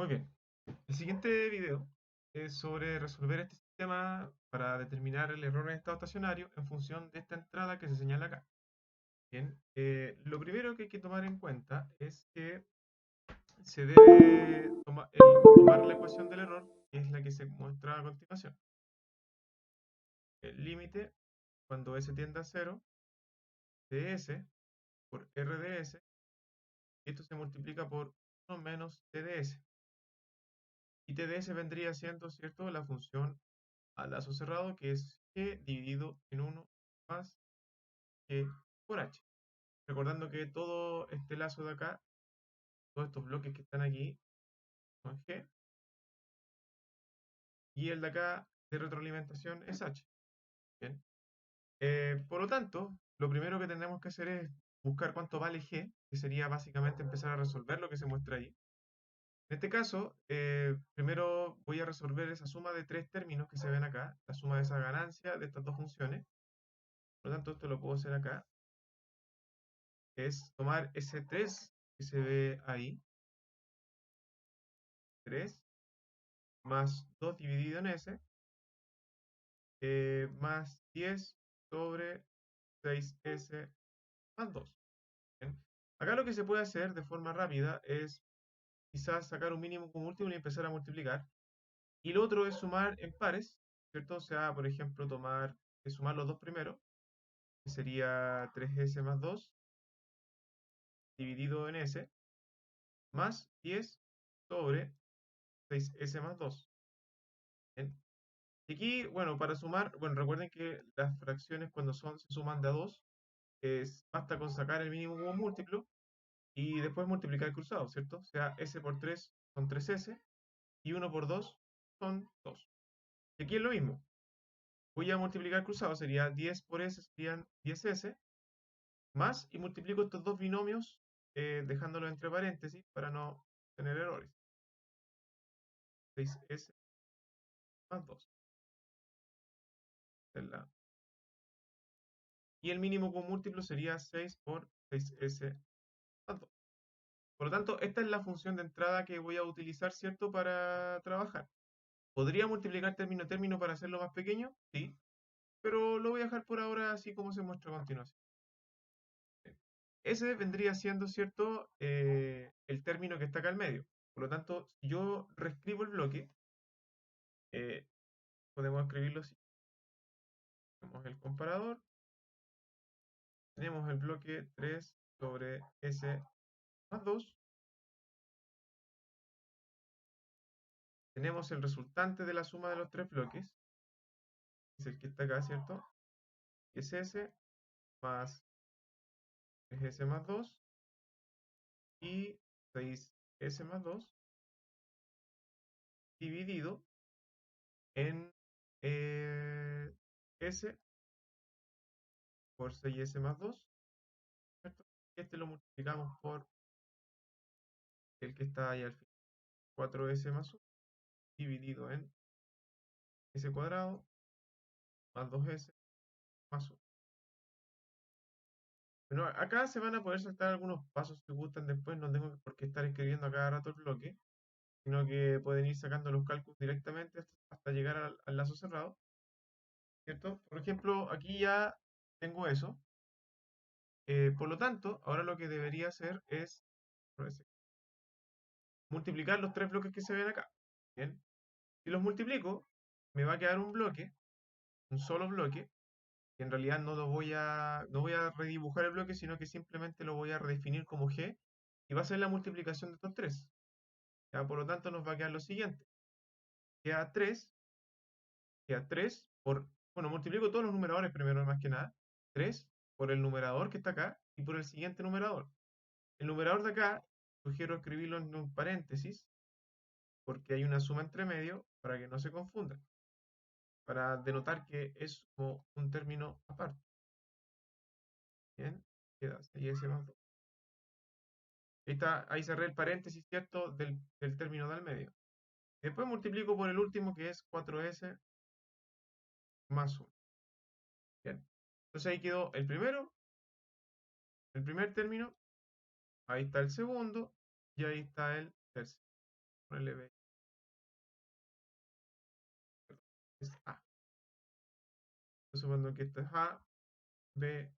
Muy bien. El siguiente video es sobre resolver este sistema para determinar el error en estado estacionario en función de esta entrada que se señala acá. Bien, lo primero que hay que tomar en cuenta es que se debe tomar la ecuación del error, que es la que se muestra a continuación. El límite, cuando s tiende a 0, de s por r de s, y esto se multiplica por 1 menos t de s. Y t de s vendría siendo, ¿cierto?, la función a lazo cerrado, que es g dividido en 1 más g por h. Recordando que todo este lazo de acá, todos estos bloques que están aquí, son g, y el de acá de retroalimentación es h. Bien. Por lo tanto, lo primero que tendremos que hacer es buscar cuánto vale g, que sería básicamente empezar a resolver lo que se muestra ahí. En este caso, primero voy a resolver esa suma de tres términos que se ven acá, la suma de esa ganancia de estas dos funciones. Por lo tanto, esto lo puedo hacer acá. Es tomar ese 3 que se ve ahí, 3 más 2 dividido en s, más 10 sobre 6s más 2. ¿Bien? Acá lo que se puede hacer de forma rápida es quizás sacar un mínimo común múltiplo y empezar a multiplicar. Y lo otro es sumar en pares, ¿cierto? O sea, por ejemplo, sumar los dos primeros, que sería 3s más 2 dividido en s, más 10 sobre 6s más 2. ¿Bien? Y aquí, bueno, para sumar, bueno, recuerden que las fracciones cuando se suman de a 2, basta con sacar el mínimo común múltiplo y después multiplicar cruzado, ¿cierto? O sea, s por 3 son 3s y 1 por 2 son 2. Y aquí es lo mismo. Voy a multiplicar cruzado, sería 10 por s, serían 10s, más, y multiplico estos dos binomios dejándolos entre paréntesis para no tener errores. 6s más 2. Y el mínimo común múltiplo sería 6 por 6s más 2. Por lo tanto, esta es la función de entrada que voy a utilizar, ¿cierto?, para trabajar. ¿Podría multiplicar término a término para hacerlo más pequeño? Sí, pero lo voy a dejar por ahora así como se muestra a continuación. Bien. Ese vendría siendo, ¿cierto?, el término que está acá al medio. Por lo tanto, si yo reescribo el bloque, eh, podemos escribirlo así. Tenemos el comparador, tenemos el bloque 3 sobre s más 2, tenemos el resultante de la suma de los tres bloques, es el que está acá, ¿cierto?, que es s más 3s más 2 y 6s más 2 dividido en s por 6s más 2, ¿cierto? Y este lo multiplicamos por el que está ahí al final, 4s más 1 dividido en s cuadrado más 2s más 1. Bueno, acá se van a poder saltar algunos pasos si gustan después, no tengo por qué estar escribiendo a cada rato el bloque, sino que pueden ir sacando los cálculos directamente hasta llegar al lazo cerrado, ¿cierto? Por ejemplo, aquí ya tengo eso. Por lo tanto, ahora lo que debería hacer es multiplicar los tres bloques que se ven acá. Bien. Si los multiplico, me va a quedar un bloque, un solo bloque, que en realidad no voy a redibujar el bloque, sino que simplemente lo voy a redefinir como g, y va a ser la multiplicación de estos tres. ¿Ya? Por lo tanto, nos va a quedar lo siguiente. Queda 3, queda 3 por, bueno, multiplico todos los numeradores primero, más que nada. 3 por el numerador que está acá y por el siguiente numerador. El numerador de acá, sugiero escribirlo en un paréntesis, porque hay una suma entre medio para que no se confundan, para denotar que es como un término aparte. Bien, queda 6s más 2. Ahí está, ahí cerré el paréntesis, ¿cierto?, del término del medio. Después multiplico por el último, que es 4s más 1. Bien, entonces ahí quedó el primero, el primer término, ahí está el segundo y ahí está el tercero. ponerle B, es A. Estoy suponiendo que esto es A, B.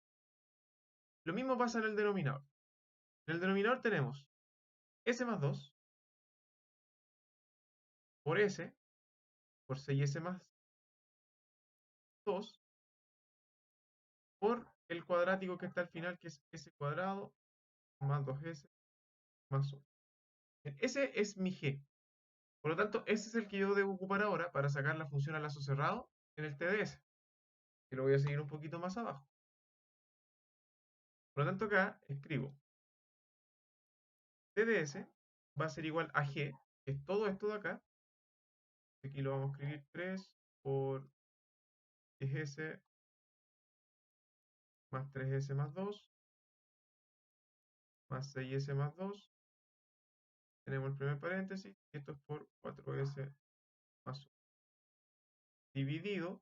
Lo mismo pasa en el denominador. En el denominador tenemos S más 2 por S, por 6S más 2, por el cuadrático que está al final, que es S cuadrado más 2S más 1. Ese es mi G. Por lo tanto, ese es el que yo debo ocupar ahora para sacar la función a lazo cerrado en el TDS. Que lo voy a seguir un poquito más abajo. Por lo tanto, acá escribo TDS va a ser igual a G, que es todo esto de acá. Aquí lo vamos a escribir 3 por 10S más 3S más 2 más 6S más 2. Tenemos el primer paréntesis y esto es por 4S más 1. Dividido.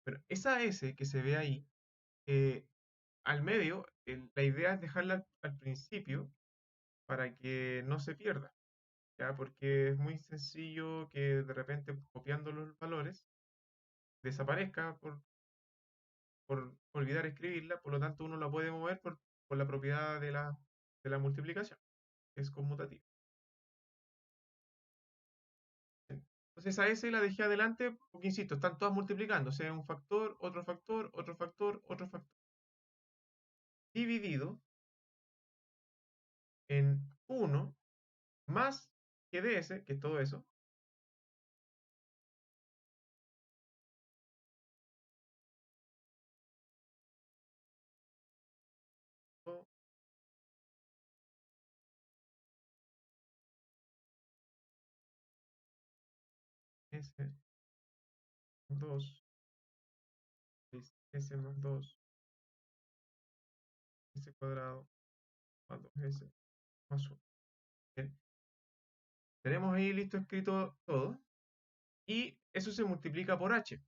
Pero esa S que se ve ahí, al medio, la idea es dejarla al principio para que no se pierda, ¿ya? Porque es muy sencillo que de repente copiando los valores desaparezca por olvidar escribirla, por lo tanto uno la puede mover por la propiedad de la multiplicación, que es conmutativa. Entonces a S la dejé adelante porque, insisto, están todas multiplicando, o sea, un factor, otro factor, otro factor, otro factor. Dividido en 1 más GDS, que es todo eso, todo S 2, S más 2, S cuadrado, más 2S, más 1. Bien, tenemos ahí listo escrito todo, y eso se multiplica por H.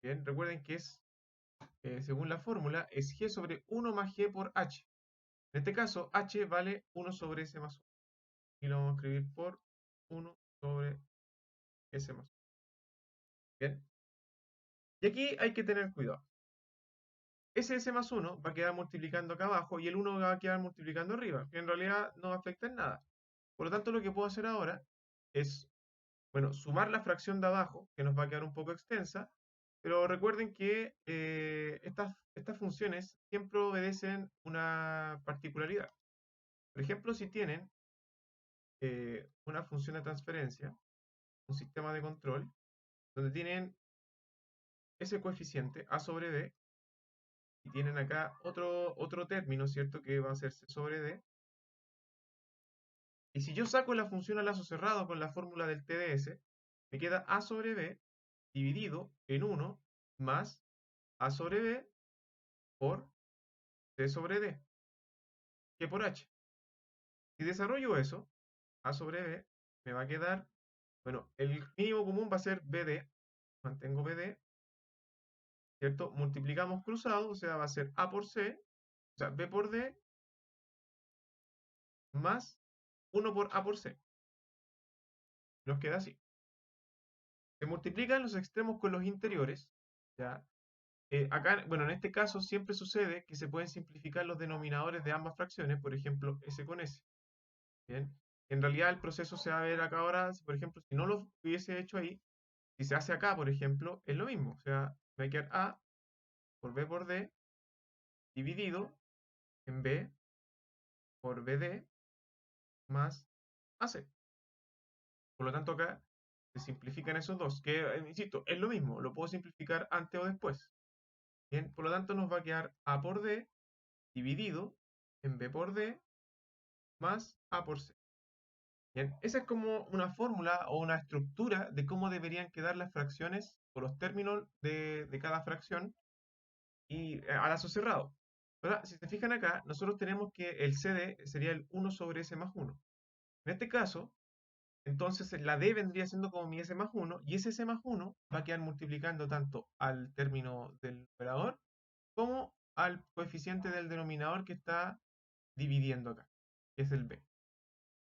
Bien, recuerden que es, según la fórmula, es G sobre 1 más G por H. En este caso, H vale 1 sobre S más 1. Y lo vamos a escribir por 1 sobre S más 1. Bien, y aquí hay que tener cuidado. Ese S más 1 va a quedar multiplicando acá abajo y el 1 va a quedar multiplicando arriba, que en realidad no afecta en nada. Por lo tanto, lo que puedo hacer ahora es, bueno, sumar la fracción de abajo, que nos va a quedar un poco extensa, pero recuerden que estas funciones siempre obedecen una particularidad. Por ejemplo, si tienen una función de transferencia, un sistema de control, donde tienen ese coeficiente a sobre d, y tienen acá otro término, ¿cierto? Que va a ser c sobre d. Y si yo saco la función a lazo cerrado con la fórmula del TDS, me queda a sobre b dividido en 1 más a sobre b por c sobre d, que por h. Si desarrollo eso, a sobre b me va a quedar, bueno, el mínimo común va a ser bd, mantengo bd, ¿cierto? Multiplicamos cruzado, o sea, va a ser a por c, o sea, b por d, más 1 por a por c. Nos queda así. Se multiplican los extremos con los interiores, ¿ya? Acá, bueno, en este caso siempre sucede que se pueden simplificar los denominadores de ambas fracciones, por ejemplo, s con s. ¿Bien? En realidad el proceso se va a ver acá ahora, por ejemplo, si no lo hubiese hecho ahí, si se hace acá, por ejemplo, es lo mismo. O sea, me va a quedar a por b por d dividido en b por bd más ac. Por lo tanto, acá se simplifican esos dos, que, insisto, es lo mismo, lo puedo simplificar antes o después. Bien, por lo tanto nos va a quedar a por d dividido en b por d más a por c. Bien, esa es como una fórmula o una estructura de cómo deberían quedar las fracciones o los términos de cada fracción y a lazo cerrado. Ahora, si se fijan acá, nosotros tenemos que el CD sería el 1 sobre S más 1. En este caso, entonces la D vendría siendo como mi S más 1 y ese S más 1 va a quedar multiplicando tanto al término del operador como al coeficiente del denominador que está dividiendo acá, que es el B.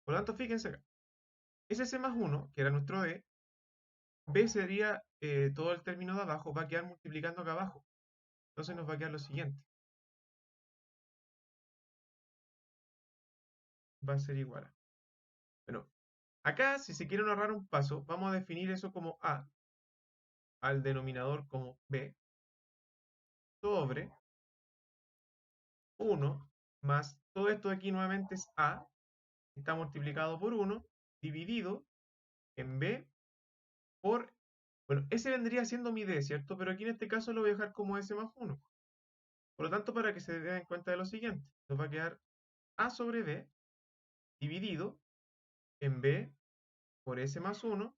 Por lo tanto, fíjense acá. Ese C más 1, que era nuestro D, B sería todo el término de abajo, va a quedar multiplicando acá abajo. Entonces nos va a quedar lo siguiente. Va a ser igual a. Bueno, acá si se quiere ahorrar un paso, vamos a definir eso como A, al denominador como B, sobre 1 más todo esto de aquí nuevamente es A, está multiplicado por 1, dividido en B por, bueno, ese vendría siendo mi D, ¿cierto? Pero aquí en este caso lo voy a dejar como S más 1. Por lo tanto, para que se den cuenta de lo siguiente, nos va a quedar A sobre B dividido en B por S más 1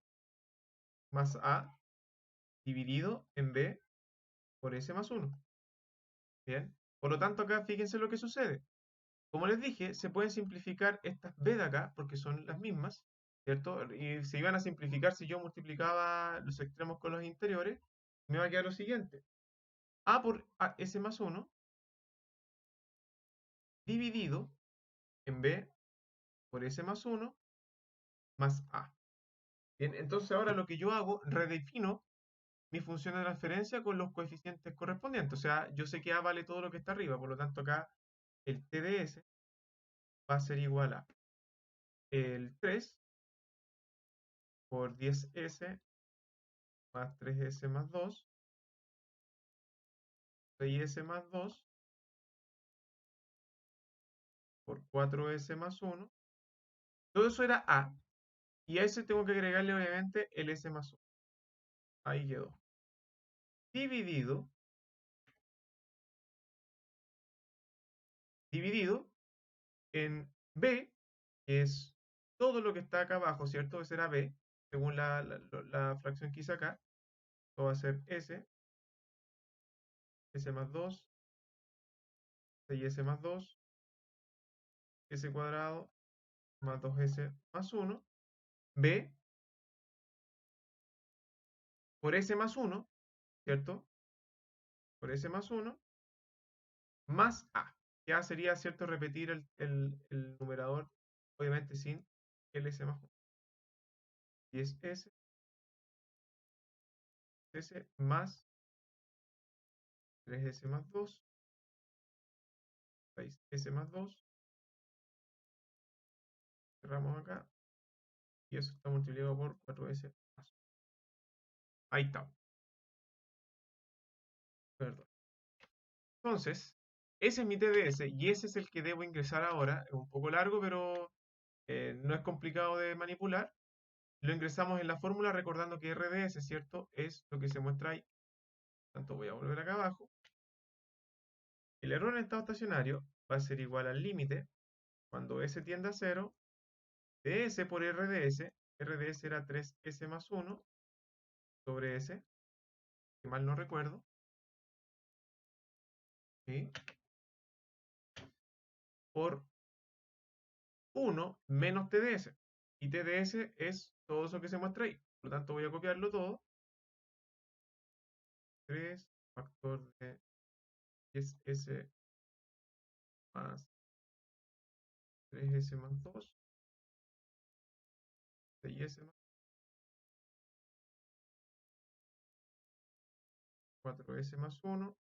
más A dividido en B por S más 1. Bien. Por lo tanto, acá fíjense lo que sucede. Como les dije, se pueden simplificar estas b de acá, porque son las mismas, ¿cierto? Y se iban a simplificar si yo multiplicaba los extremos con los interiores, me va a quedar lo siguiente. A por S más 1 dividido en B por S más 1 más A. Bien, entonces ahora lo que yo hago, redefino mi función de transferencia con los coeficientes correspondientes. O sea, yo sé que A vale todo lo que está arriba, por lo tanto acá el T de S va a ser igual a el 3 por 10S más 3S más 2, 6S más 2 por 4S más 1. Todo eso era A. Y a ese tengo que agregarle obviamente el S más 1. Ahí quedó. Dividido, dividido en B, que es todo lo que está acá abajo, ¿cierto? Ese era B, según la fracción que hice acá. Esto va a ser S, S más 2, 6S más 2, S cuadrado más 2S más 1. B por S más 1, ¿cierto? Por S más 1 más A. Ya sería, ¿cierto?, repetir el numerador, obviamente sin el S más 1. Y es S, S más 3S más 2, 6S más 2. Cerramos acá. Y eso está multiplicado por 4S más 1. Ahí está. Perdón. Entonces, ese es mi TDS y ese es el que debo ingresar ahora. Es un poco largo, pero no es complicado de manipular. Lo ingresamos en la fórmula recordando que RDS, ¿cierto? Es lo que se muestra ahí. Por tanto, voy a volver acá abajo. El error en estado estacionario va a ser igual al límite cuando S tiende a 0 de S por RDS. RDS era 3S más 1 sobre S, si mal no recuerdo. ¿Sí? Por 1 menos TDS. Y TDS es todo eso que se muestra ahí. Por lo tanto, voy a copiarlo todo. 3 factor de 10S más 3S más 2. 6S más 4S más 1.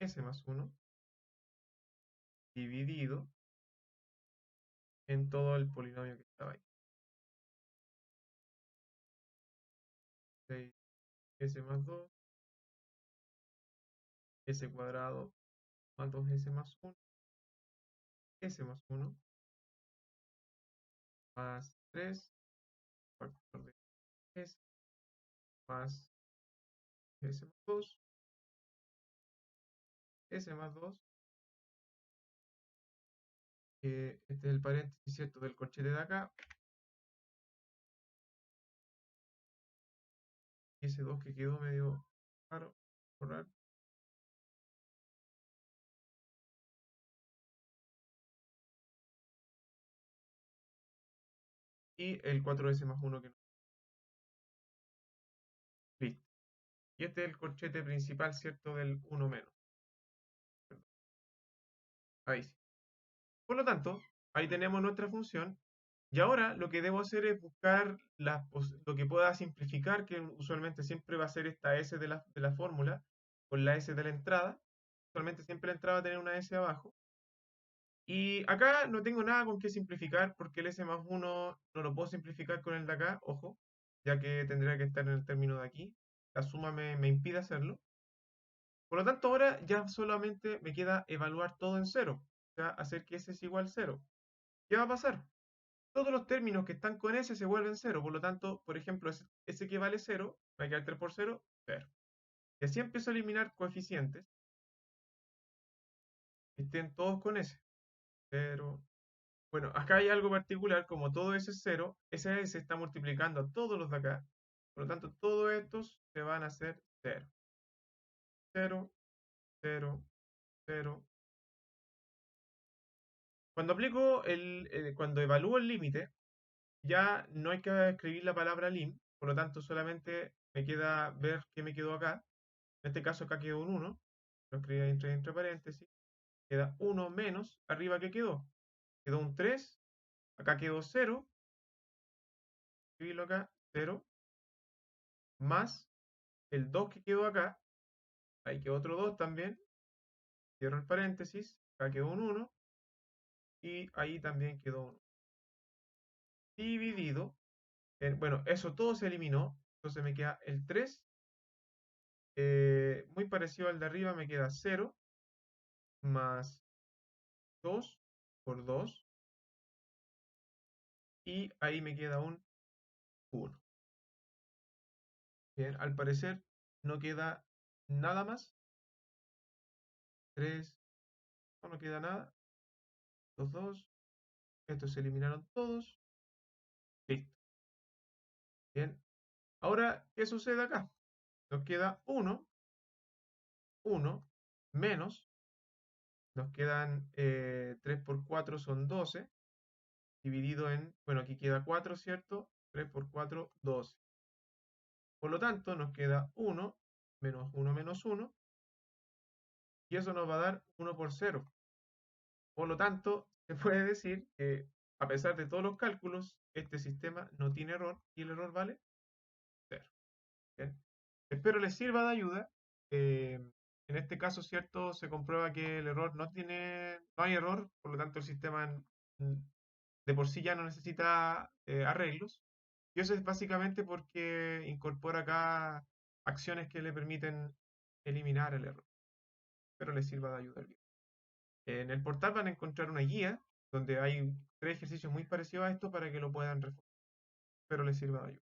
S más 1. Dividido en todo el polinomio que estaba ahí. 6S más 2. S cuadrado más 2S más 1. S más 1 más 3 factor de S más S más 2. S más 2. Este es el paréntesis, ¿cierto?, del corchete de acá. Y ese 2 que quedó medio raro. Borrar. Y el 4S más 1 que no. Listo. Y este es el corchete principal, ¿cierto?, del 1 menos. Ahí sí. Por lo tanto, ahí tenemos nuestra función. Y ahora lo que debo hacer es buscar lo que pueda simplificar, que usualmente siempre va a ser esta S de la fórmula, con la S de la entrada. Usualmente siempre la entrada va a tener una S abajo. Y acá no tengo nada con qué simplificar porque el S más 1 no lo puedo simplificar con el de acá, ojo, ya que tendría que estar en el término de aquí. La suma me impide hacerlo. Por lo tanto, ahora ya solamente me queda evaluar todo en cero, o sea, hacer que S es igual a cero. ¿Qué va a pasar? Todos los términos que están con S se vuelven cero, por lo tanto, por ejemplo, S que vale cero, va a quedar 3 por cero, cero. Y así empiezo a eliminar coeficientes que estén todos con S. Cero. Bueno, acá hay algo particular, como todo S es cero, ese S está multiplicando a todos los de acá, por lo tanto, todos estos se van a hacer cero. Cero, cero, cero. Cuando evalúo el límite, ya no hay que escribir la palabra lim, por lo tanto solamente me queda ver qué me quedó acá. En este caso acá quedó un 1, lo escribí entre paréntesis, queda 1 menos, arriba que quedó, quedó un 3, acá quedó 0, escribirlo acá, 0, más el 2 que quedó acá, ahí quedó otro 2 también, cierro el paréntesis, acá quedó un 1, y ahí también quedó 1. Dividido, bueno, eso todo se eliminó, entonces me queda el 3. Muy parecido al de arriba, me queda 0 más 2 por 2 y ahí me queda un 1. Bien, al parecer no queda nada más. 3, no queda nada. Los 2, estos se eliminaron todos. Listo. Bien, ahora, ¿qué sucede acá? Nos queda 1, 1 menos, nos quedan 3 por 4 son 12, dividido en, bueno, aquí queda 4, ¿cierto? 3 por 4, 12. Por lo tanto, nos queda 1 menos 1, y eso nos va a dar 1 por 0. Por lo tanto, se puede decir que a pesar de todos los cálculos, este sistema no tiene error y el error vale 0. ¿Bien? Espero les sirva de ayuda. En este caso, ¿cierto? Se comprueba que el error no hay error, por lo tanto el sistema de por sí ya no necesita arreglos. Y eso es básicamente porque incorpora acá acciones que le permiten eliminar el error. Espero les sirva de ayuda el video. En el portal van a encontrar una guía donde hay 3 ejercicios muy parecidos a esto para que lo puedan reforzar. Espero les sirva de ayuda.